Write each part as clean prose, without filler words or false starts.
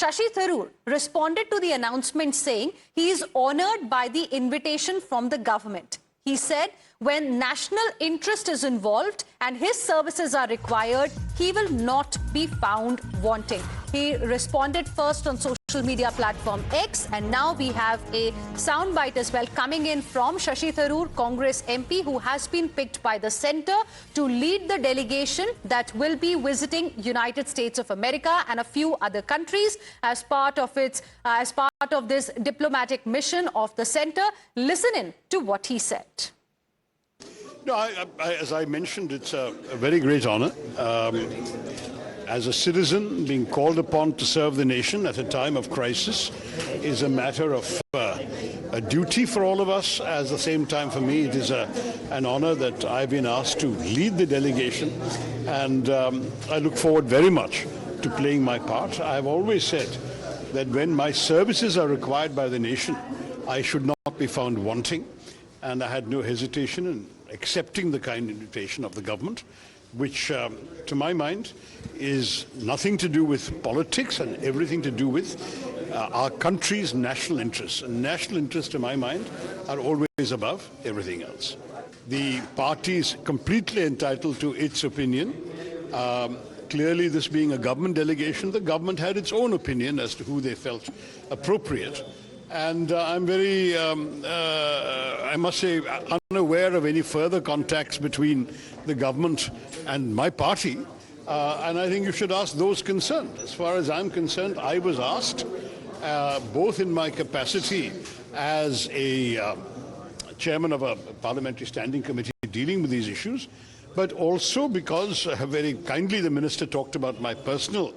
Shashi Tharoor responded to the announcement saying he is honoured by the invitation from the government. He said when national interest is involved and his services are required, he will not be found wanting. He responded first on social media platform X, and now we have a soundbite as well coming in from Shashi Tharoor, Congress MP, who has been picked by the centre to lead the delegation that will be visiting United States of America and a few other countries as part of this diplomatic mission of the centre. Listen in to what he said. No, as I mentioned, it's a very great honor. As a citizen, being called upon to serve the nation at a time of crisis is a matter of a duty for all of us. At the same time, for me, it is an honor that I've been asked to lead the delegation, and I look forward very much to playing my part. I've always said that when my services are required by the nation, I should not be found wanting, and I had no hesitation in accepting the kind invitation of the government, which, to my mind, is nothing to do with politics and everything to do with our country's national interests. And national interests, to my mind, are always above everything else. The party is completely entitled to its opinion. Clearly, this being a government delegation, the government had its own opinion as to who they felt appropriate. And I'm very, I must say, unaware of any further contacts between the government and my party. And I think you should ask those concerned. As far as I'm concerned, I was asked, both in my capacity as a chairman of a parliamentary standing committee dealing with these issues, but also because very kindly the minister talked about my personal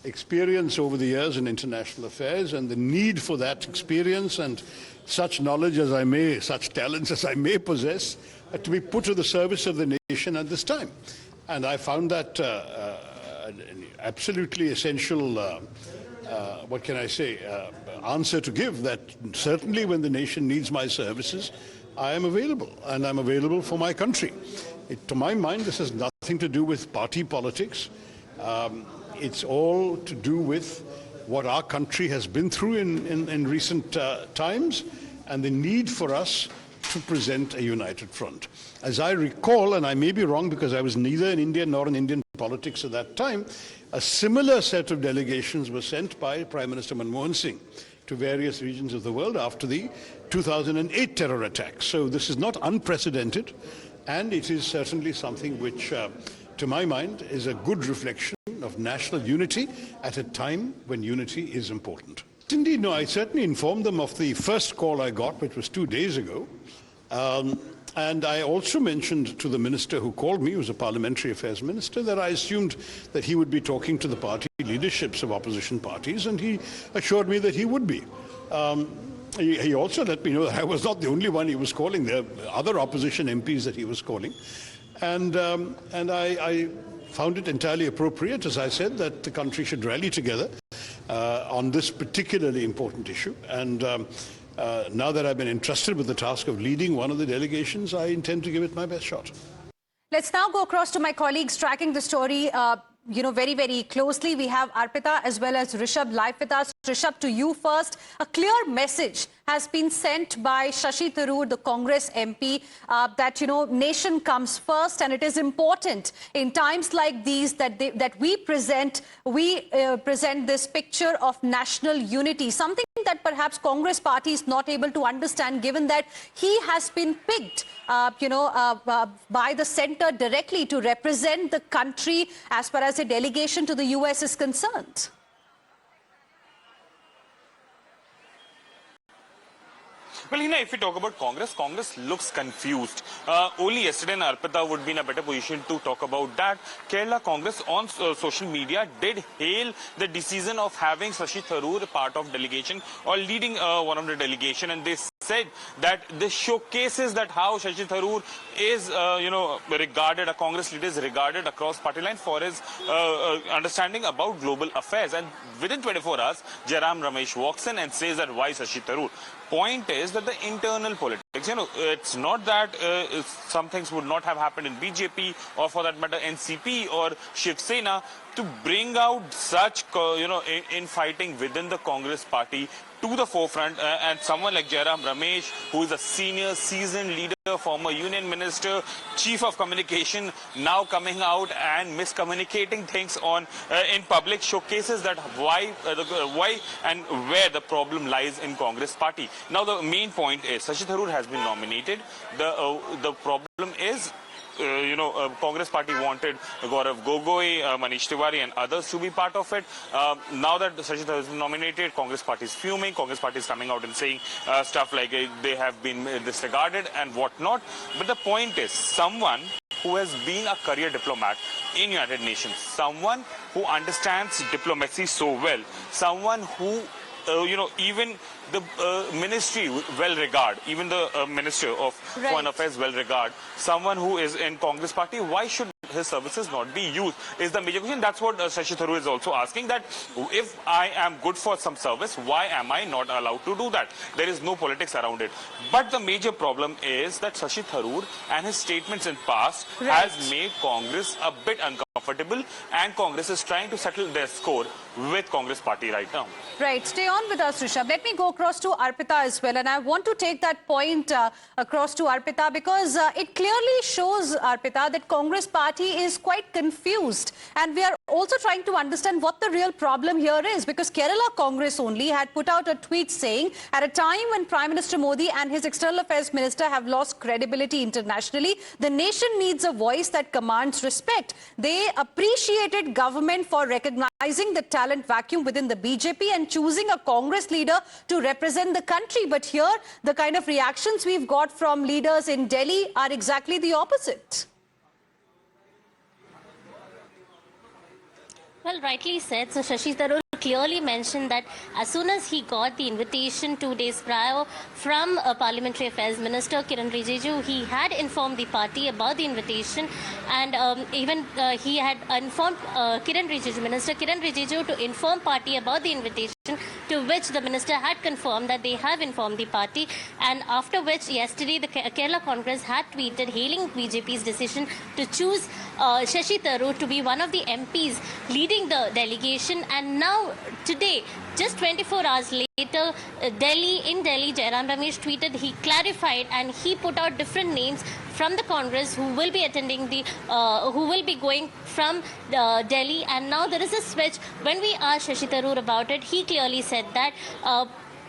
experience over the years in international affairs and the need for that experience and such knowledge as I may, such talents as I may possess, to be put to the service of the nation at this time. And I found that an absolutely essential, what can I say, answer to give, that certainly when the nation needs my services, I am available, and I'm available for my country. To my mind, this has nothing to do with party politics. It's all to do with what our country has been through in recent times and the need for us to present a united front. As I recall, and I may be wrong because I was neither in India nor in Indian politics at that time, a similar set of delegations were sent by Prime Minister Manmohan Singh to various regions of the world after the 2008 terror attacks. So this is not unprecedented, and it is certainly something which, to my mind, is a good reflection of national unity at a time when unity is important. Indeed, no, I certainly informed them of the first call I got, which was 2 days ago. And I also mentioned to the minister who called me, who was a parliamentary affairs minister, that I assumed that he would be talking to the party leaderships of opposition parties, and he assured me that he would be. He also let me know that I was not the only one he was calling. There were other opposition MPs that he was calling. And I found it entirely appropriate, as I said, that the country should rally together on this particularly important issue. And now that I've been entrusted with the task of leading one of the delegations, I intend to give it my best shot. Let's now go across to my colleagues tracking the story very, very closely. We have Arpita as well as Rishabh live with us. Rishabh, to you first. A clear message has been sent by Shashi Tharoor, the Congress MP, that, nation comes first, and it is important in times like these that we present this picture of national unity, something that perhaps Congress party is not able to understand, given that he has been picked, by the centre directly to represent the country as far as a delegation to the US is concerned. Well, if we talk about Congress looks confused. Only yesterday, Arpita would be in a better position to talk about that. Kerala Congress on social media did hail the decision of having Shashi Tharoor part of delegation or leading one of the delegation, and they said that this showcases that how Shashi Tharoor is, regarded, a Congress leader is regarded across party lines for his understanding about global affairs. And within 24 hours, Jairam Ramesh walks in and says that why Shashi Tharoor? Point is that the internal politics, it's not that some things would not have happened in BJP or for that matter NCP or Shiv Sena to bring out such, infighting within the Congress party to the forefront, and someone like Jairam Ramesh, who is a senior, seasoned leader, former union minister, chief of communication, now coming out and miscommunicating things in public, showcases that why and where the problem lies in Congress party. Now the main point is Shashi Tharoor has been nominated. The problem is, Congress party wanted Gaurav Gogoi, Manish Tiwari and others to be part of it. Now that Shashi Tharoor has been nominated, Congress party is fuming. Congress party is coming out and saying stuff like they have been disregarded and whatnot. But the point is, someone who has been a career diplomat in United Nations, someone who understands diplomacy so well, someone who even the ministry well regard, even the minister of Foreign Affairs well regard, someone who is in Congress party, why should his services not be used is the major question. That's what Shashi Tharoor is also asking, that if I am good for some service, why am I not allowed to do that? There is no politics around it. But the major problem is that Shashi Tharoor and his statements in past has made Congress a bit uncomfortable, and Congress is trying to settle their score with Congress party right now. Right. Stay on with us, Rishabh. Let me go across to Arpita as well. And I want to take that point across to Arpita because it clearly shows, Arpita, that Congress party is quite confused. And we are also trying to understand what the real problem here is, because Kerala Congress only had put out a tweet saying, at a time when Prime Minister Modi and his External Affairs Minister have lost credibility internationally, the nation needs a voice that commands respect. They appreciated government for recognizing the talent vacuum within the BJP and choosing a Congress leader to represent the country. But here, the kind of reactions we've got from leaders in Delhi are exactly the opposite. Well, rightly said. So Shashi Tharoor clearly mentioned that as soon as he got the invitation 2 days prior from Parliamentary Affairs Minister Kiran Rijiju, he had informed the party about the invitation, and even he had informed Minister Kiran Rijiju to inform party about the invitation, to which the minister had confirmed that they have informed the party, and after which yesterday the Kerala Congress had tweeted hailing BJP's decision to choose Shashi Tharoor to be one of the MPs leading the delegation. And now today, just 24 hours later, Delhi, Jairam Ramesh tweeted, he clarified and he put out different names from the Congress who will be attending who will be going from Delhi. And now there is a switch. When we asked Shashi Tharoor about it, he clearly said that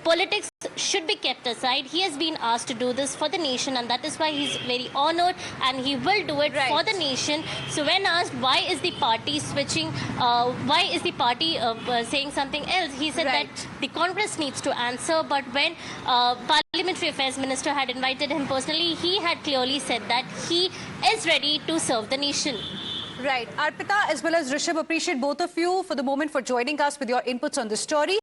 politics should be kept aside. He has been asked to do this for the nation, and that is why he's very honored and he will do it for the nation. So when asked why is the party switching, why is the party saying something else, he said that the Congress needs to answer. But when Parliamentary Affairs Minister had invited him personally, he had clearly said that he is ready to serve the nation. Right. Arpita as well as Rishabh, appreciate both of you for the moment for joining us with your inputs on this story.